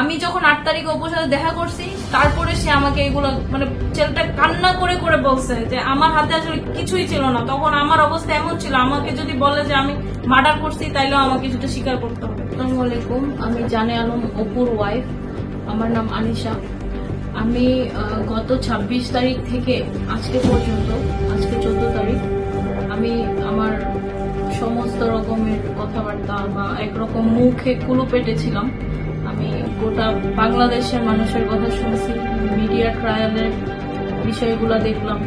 আমি যখন 8 তারিখে অপুর সাথে দেখা করছি তারপরে সে আমাকে এগুলো মানে ছেলেটা কান্না করে করে বলছে যে আমার হাতে আসলে কিছুই ছিল না, তখন আমার অবস্থা এমন ছিল, আমাকে যদি বলে যে আমি মার্ডার করছি তাইলেও আমাকে সেটা স্বীকার করতে হবে। আসসালামু আলাইকুম, আমি জানে আলম অপুর ওয়াইফ, আমার নাম আনিশা। আমি গত 26 তারিখ থেকে আজকে পর্যন্ত, আজকে 14 তারিখ, আমি আমার সমস্ত রকমের কথাবার্তা বা একরকম মুখে কুলু পেটেছিলাম। আমি গোটা বাংলাদেশের মানুষের কথা শুনছি, মিডিয়া ট্রায়ালের বিষয়গুলো দেখলাম,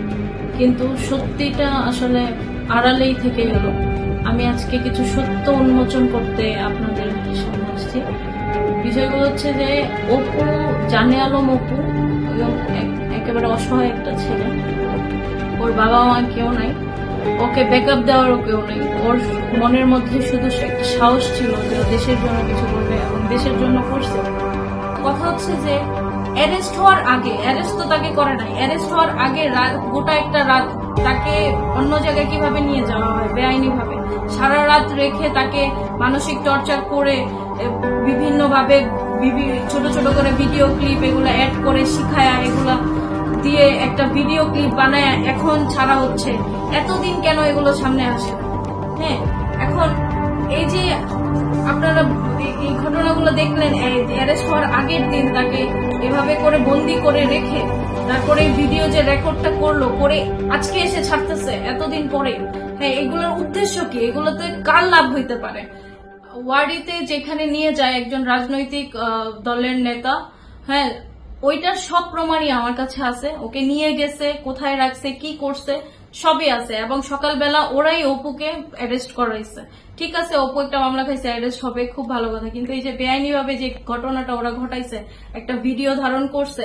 কিন্তু সত্যিটা আসলে আড়ালেই থেকে গেল। আমি আজকে কিছু সত্য উন্মোচন করতে আপনাদের সামনে আসছি। বিষয়গুলো হচ্ছে যে অপু, জানে আলম অপু একেবারে অসহায় একটা ছেলে। ওর বাবা মা কেউ নাই, ওকে ব্যাকআপ দেওয়ারও কেউ নেই। ওর মনের মধ্যে শুধু একটা সাহস ছিল যে দেশের জন্য কিছু করবে এবং দেশের জন্য করছে। কথা হচ্ছে যে অ্যারেস্ট হওয়ার আগে, অ্যারেস্ট তো তাকে করে নাই, অ্যারেস্ট হওয়ার আগে গোটা একটা রাত তাকে অন্য জায়গায় কিভাবে নিয়ে যাওয়া হয় বেআইনি ভাবে, সারা রাত রেখে তাকে মানসিক টর্চার করে বিভিন্ন ভাবে ছোট ছোট করে ভিডিও ক্লিপ এগুলো অ্যাড করে শিখায়া এগুলা দিয়ে একটা ভিডিও ক্লিপ বানায় এখন ছাড়া হচ্ছে। এতদিন কেন এগুলো সামনে আসে? হ্যাঁ, এখন এই যে আপনারা এই ঘটনাগুলো দেখলেন, অ্যারেস্ট হওয়ার আগের দিন তাকে এভাবে করে বন্দি করে রেখে তারপরে ভিডিও যে রেকর্ডটা করলো করে আজকে এসে ছাড়তেছে এতদিন পরে। হ্যাঁ, এগুলোর উদ্দেশ্য কি? এগুলোতে কার লাভ হইতে পারে? ওয়ার্ডিতে যেখানে নিয়ে যায় একজন রাজনৈতিক দলের নেতা, হ্যাঁ, ওইটার সব প্রমাণই আমার কাছে আছে। ওকে নিয়ে গেছে, কোথায় রাখছে, কি করছে সবই আছে, এবং সকালবেলা ওরাই অপুকে অ্যারেস্ট করাইছে। ঠিক আছে, অপু একটা মামলা খাইছে, অ্যারেস্ট হবে, খুব ভালো কথা, কিন্তু এই যে বেআইনি ভাবে যে ঘটনাটা ওরা ঘটাইছে, একটা ভিডিও ধারণ করছে,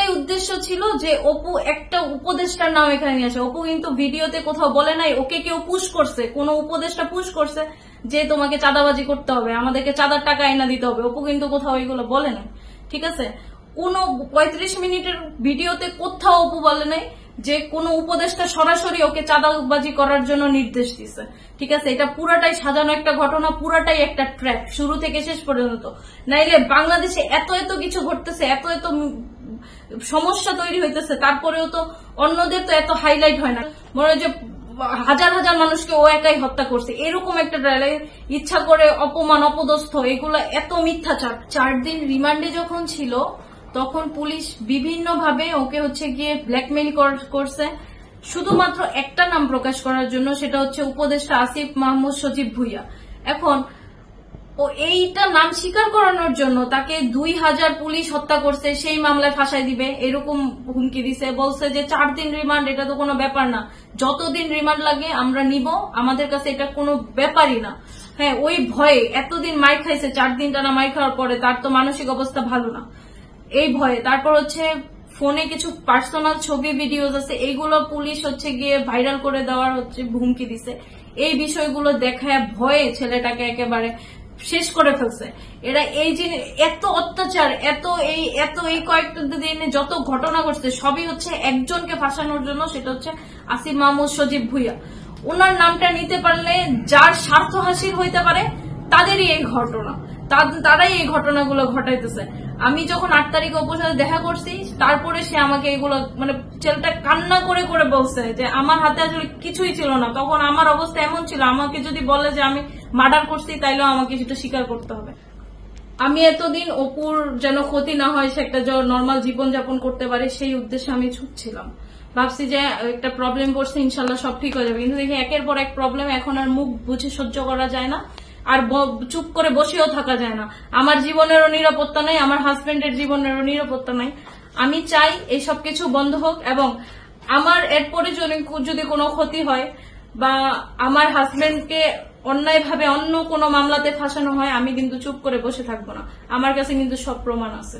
এই উদ্দেশ্য ছিল যে অপু একটা উপদেষ্টার নাম এখানে নিয়ে আসে। অপু কিন্তু ভিডিওতে কোথাও বলে নাই ওকে কেউ পুশ করছে, কোন উপদেষ্টা পুশ করছে যে তোমাকে চাঁদাবাজি করতে হবে, আমাদেরকে চাঁদার টাকা এনে দিতে হবে। অপু কিন্তু কোথাও এগুলো বলে নাই। ঠিক আছে, কোন 35 মিনিটের ভিডিওতে কোথাও অপু বলে নাই যে কোন উপদেষ্টা সরাসরি ওকে চাঁদাবাজি করার জন্য নির্দেশ দিছে। ঠিক আছে, এটা পুরাটাই সাজানো একটা ঘটনা, পুরাটাই একটা ট্র্যাপ শুরু থেকে শেষ পর্যন্ত। নাইলে বাংলাদেশে এত এত কিছু ঘটতেছে, এত এত সমস্যা তৈরি হইতেছে, তারপরেও তো অন্যদের তো এত হাইলাইট হয় না। মনে হয় যে হাজার হাজার মানুষকে ও একাই হত্যা করছে, এরকম একটা ট্রায়ালে ইচ্ছা করে অপমান অপদস্থ, এগুলো এত মিথ্যাচার। 4 দিন রিমান্ডে যখন ছিল তখন পুলিশ বিভিন্ন ভাবে ওকে হচ্ছে গিয়ে ব্ল্যাকমেইল করছে শুধুমাত্র একটা নাম প্রকাশ করার জন্য, সেটা হচ্ছে উপদেষ্টা আসিফ মাহমুদ সজীব ভুইয়া। এখন ও এইটা নাম স্বীকার করানোর জন্য তাকে 2000 পুলিশ হত্যা করছে, সেই মামলায় ফাঁসাই দিবে এরকম হুমকি দিছে। বলছে যে 4 দিন রিমান্ড এটা তো কোনো ব্যাপার না, যতদিন রিমান্ড লাগে আমরা নিব, আমাদের কাছে এটা কোনো ব্যাপারই না। হ্যাঁ, ওই ভয়ে এতদিন মাইর খাইছে, 4 দিন টানা মাইর খাওয়ার পরে তার তো মানসিক অবস্থা ভালো না, এই ভয়ে। তারপর হচ্ছে ফোনে কিছু পার্সোনাল ছবি ভিডিওস আছে, এইগুলো পুলিশ হচ্ছে গিয়ে ভাইরাল করে দেওয়ার হচ্ছে হুমকি দিছে। এই বিষয়গুলো দেখায় ভয়ে ছেলেটাকে একেবারে শেষ করে ফেলছে এরা। এই যে এত অত্যাচার, এত এই কয়েকটা দিনে যত ঘটনা ঘটছে সবই হচ্ছে একজনকে ফাঁসানোর জন্য, সেটা হচ্ছে আসিফ মাহমুদ সজীব ভুইয়া। ওনার নামটা নিতে পারলে যার স্বার্থ হাসিল হইতে পারে তাদেরই এই ঘটনা, তারাই এই ঘটনাগুলো ঘটাইতেছে। আমি যখন 8 তারিখে অপুর সাথে দেখা করছি তারপরে সে আমাকে এগুলো মানে ছেলেটা কান্না করে করে বলছে যে আমার হাতে আসলে কিছুই ছিল না, তখন আমার অবস্থা এমন ছিল, আমাকে যদি বলে যে আমি মার্ডার করছি তাইলেও আমাকে সেটা স্বীকার করতে হবে। আমি এতদিন অপুর যেন ক্ষতি না হয়, সে একটা নর্মাল জীবনযাপন করতে পারে, সেই উদ্দেশ্যে আমি ছুটছিলাম। ভাবছি যে একটা প্রবলেম পড়ছে, ইনশাল্লাহ সব ঠিক হয়ে যাবে, কিন্তু দেখি একের পর এক প্রবলেম। এখন আর মুখ বুঝে সহ্য করা যায় না, আর চুপ করে বসেও থাকা যায় না। আমার জীবনেরও নিরাপত্তা নাই, আমার হাজবেন্ডের জীবনেরও নিরাপত্তা নাই। আমি চাই এই সব কিছু বন্ধ হোক, এবং আমার এরপরে যদি কোনো ক্ষতি হয় বা আমার হাজবেন্ডকে অন্যায়ভাবে অন্য কোনো মামলাতে ফাঁসানো হয়, আমি কিন্তু চুপ করে বসে থাকবো না। আমার কাছে কিন্তু সব প্রমাণ আছে।